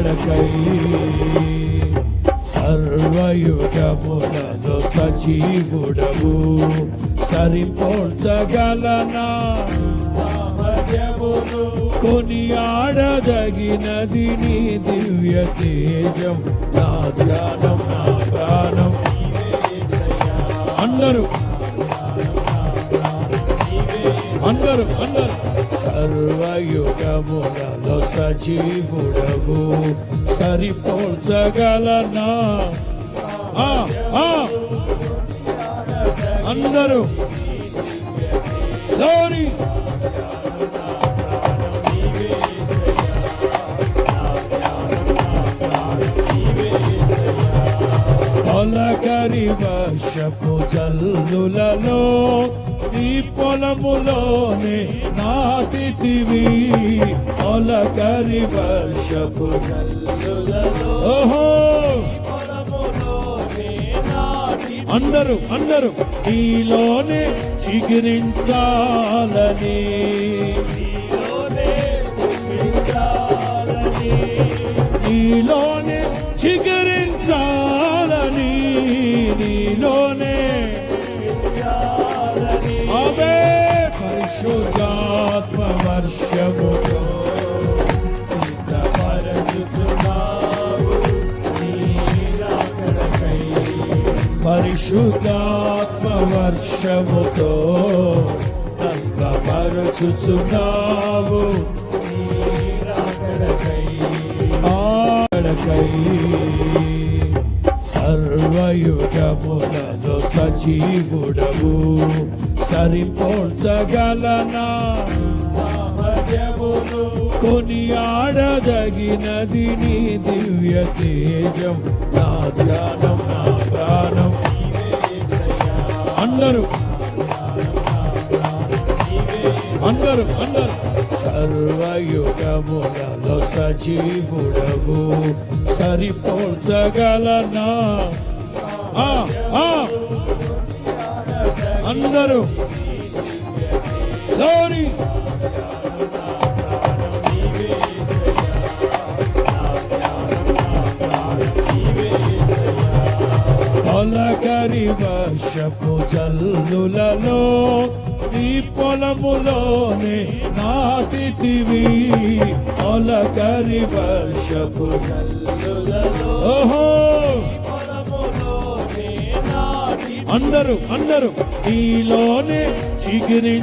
రాకడకై సర్వయుగములలో సజీవుడవు సరిపోల్చగలనా సామర్థ్యమును కొనియాడదగినది నీ దివ్య తేజం నా ధ్యానం నా ప్రాణం అందరూ అందరూ సర్వయుగములలో సజీవుడవు సరిపోల్చగలనా అందరూ లోరి తొలకరి వర్షపు జల్లులలో ఈ పొలములోనే నాటితివి తొలకరి వర్షపు జల్లులలో ఓహో అందరూ నీలోనే చిగురించాలని నీలోనే చిగురించాలని నీలోనే అవే పరిశుద్ధాత్మ వర్షముతో సిద్ధపరచుచున్నావు నీ రాకడకై పరిశుద్ధాత్మ వర్షముతో సిద్ధపరచుచున్నావు నీ రాకడకై సర్వయుగములలో సజీవుడవు సరిపోల్చగలనా సామర్థ్యమును కొనియాడదగినది నీ దివ్య తేజం నా ధ్యానం నా ప్రాణం అందరూ సర్వయుగములలో సజీవుడవు సరిపోల్చగలనా అందరూ లోరి తొలకరి వర్షపు జల్లులలో ఈ పొలములోనే నాటితివి తొలకరి వర్షపు జల్లులలో ఓహో అందరూ నీలోనే చిగురించాలని